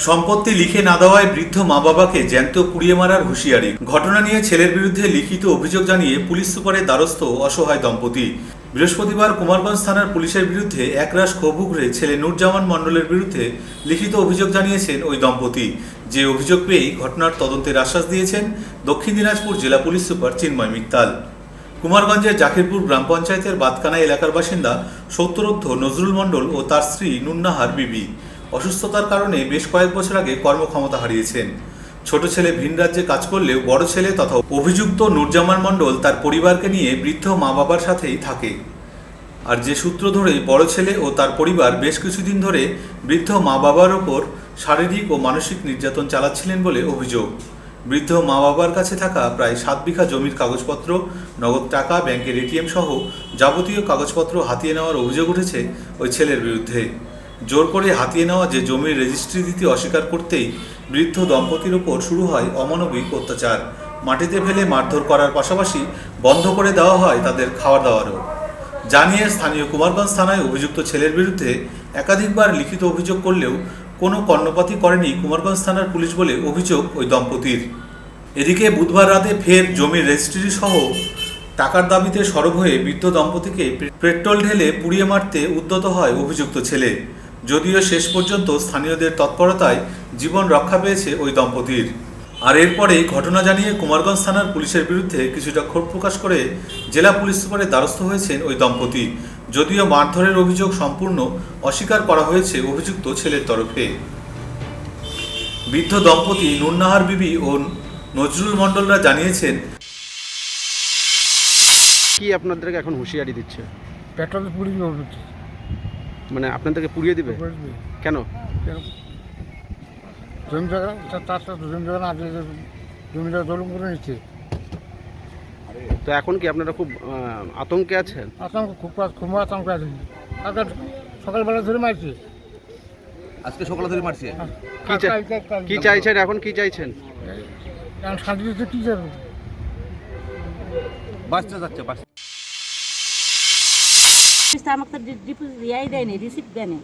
সম্পত্তি লিখে না দেওয়ায় বৃদ্ধ মা বাবাকে জ্যান্ত পুড়িয়ে মারার হুঁশিয়ারি। ঘটনা নিয়ে ছেলের বিরুদ্ধে লিখিত অভিযোগ জানিয়ে পুলিশ সুপারের দ্বারস্থ অসহায় দম্পতি। বৃহস্পতিবার কুমারগঞ্জ থানার পুলিশের বিরুদ্ধে একরাশ ক্ষোভ উগরে ছেলে নুরজামান মণ্ডলের বিরুদ্ধে লিখিত অভিযোগ জানিয়েছেন ওই দম্পতি। যে অভিযোগ পেয়েই ঘটনার তদন্তের আশ্বাস দিয়েছেন দক্ষিণ দিনাজপুর জেলা পুলিশ সুপার চিন্ময় মিত্তাল। কুমারগঞ্জের জাকিরপুর গ্রাম পঞ্চায়েতের বাতকানা এলাকার বাসিন্দা সত্তরোর্ধ্ব নজরুল মণ্ডল ও তার স্ত্রী নুন্নাহার বিবি অসুস্থতার কারণে বেশ কয়েক বছর আগে কর্মক্ষমতা হারিয়েছেন। ছোট ছেলে ভিন রাজ্যে কাজ করলেও বড় ছেলে তথা অভিযুক্ত নুরজামান মণ্ডল তার পরিবারকে নিয়ে বৃদ্ধ মা বাবার সাথেই থাকে। আর যে সূত্র ধরে বড় ছেলে ও তার পরিবার বেশ কিছুদিন ধরে বৃদ্ধ মা বাবার ওপর শারীরিক ও মানসিক নির্যাতন চালাচ্ছিলেন বলে অভিযোগ। বৃদ্ধ মা বাবার কাছে থাকা প্রায় 7 বিঘা জমির কাগজপত্র, নগদ টাকা, ব্যাংকের এটিএম সহ যাবতীয় কাগজপত্র হাতিয়ে নেওয়ার অভিযোগ উঠেছে ওই ছেলের বিরুদ্ধে। জোর করে হাতিয়ে নেওয়া যে জমির রেজিস্ট্রি দিতে অস্বীকার করতেই বৃদ্ধ দম্পতির ওপর শুরু হয় অমানবিক অত্যাচার। মাটিতে ফেলে মারধর করার পাশাপাশি বন্ধ করে দেওয়া হয় তাদের খাওয়া দাওয়ারও। জানিয়ে স্থানীয় কুমারগঞ্জ থানায় অভিযুক্ত ছেলের বিরুদ্ধে একাধিকবার লিখিত অভিযোগ করলেও কোনো কর্ণপাতই করেনি কুমারগঞ্জ থানার পুলিশ বলে অভিযোগ ওই দম্পতির। এদিকে বুধবার রাতে ফের জমির রেজিস্ট্রি সহ টাকার দাবিতে সরব হয়ে বৃদ্ধ দম্পতিকে পেট্রোল ঢেলে পুড়িয়ে মারতে উদ্যত হয় অভিযুক্ত ছেলে। যদিও শেষ পর্যন্ত স্থানীয়দের তৎপরতায় জীবন রক্ষা পেয়েছে ওই দম্পতির। আর এরপরে ঘটনা জানিয়ে কুমারগঞ্জ থানার পুলিশের বিরুদ্ধে কিছুটা ক্ষোভ প্রকাশ করে জেলা পুলিশ সুপারের দ্বারস্থ হয়েছেন ওই দম্পতি। যদিও মারধরের অভিযোগ সম্পূর্ণ অস্বীকার করা হয়েছে অভিযুক্ত ছেলের তরফে। বৃদ্ধ দম্পতি নুন্নাহার বিবি ও নজরুল মণ্ডলরা জানিয়েছেন, কি আপনাদেরকে এখন হুঁশিয়ারি দিচ্ছে? পেট্রোল পুড়িয়ে দেবে। মানে আপনাদেরকে পুড়িয়ে দিবে? কেন? জমি জায়গা তার জমি জায়গা না জমি জায়গা দখল করে নিচ্ছে। তো এখন কি আপনারা খুব আতঙ্কে আছেন? আতঙ্ক খুব আতঙ্কে আছে। আগে সকালবেলা ধরে মারছে, আজকে সকালে ধরে মারছে। কি চাইছেন এখন? কি চাইছেন? শান্তি দিতে কি যাবে? বাচ্চা যাচ্ছে আমাকে তো ডিপোজিট ইয়াই দেয়নি, রিসিপ্ট দেয়নি,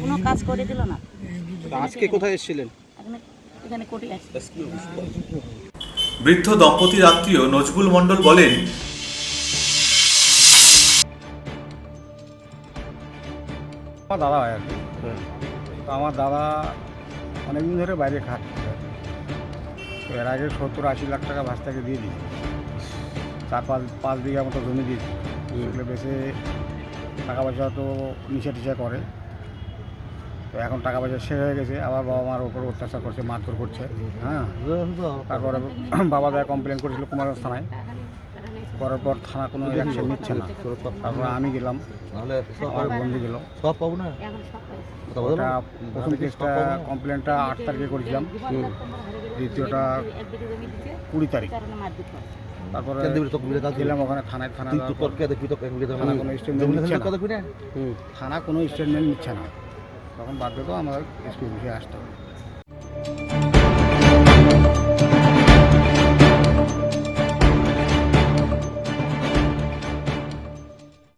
কোনো কাজ করে দিল না। আজকে কোথায় এসেছিলেন? এখানে কোর্টে আসছি। বৃদ্ধ দম্পতির আত্মীয় নজরুল মণ্ডল বলেন, আমার দাদা হয় আর কি। তো আমার দাদা অনেকদিন ধরে বাইরে খাটছে। তো এর আগে 70-80 লাখ টাকা ভাস্তাকে দিয়ে দিই। 4-5 বিঘা মতো জমি দিয়েছি। সেগুলো বেশি টাকা পয়সা তো নিচে টিচে করে। তো এখন টাকা পয়সা শেষ হয়ে গেছে, আবার বাবা মার ওপর অত্যাচার করছে, মারধর করছে। হ্যাঁ, তারপরে বাবা দায় কমপ্লেন করেছিল কুমারগঞ্জ থানায়। করার পর থানা কোনো অ্যাকশন নিচ্ছে না। তারপরে আমি গেলাম, আমার বন্ধু গেল। সব পাবো না। প্রথম কেসটা কমপ্লেনটা 8 তারিখে করেছিলাম, দ্বিতীয়টা 20 তারিখ। তারপরে গেলাম ওখানে থানা কোনো স্টেটমেন্ট নিচ্ছে না। থানা কোনো স্টেটমেন্ট নিচ্ছে না। তখন বাধ্য তো আমাদের এসপি অফিসে আসতে হবে।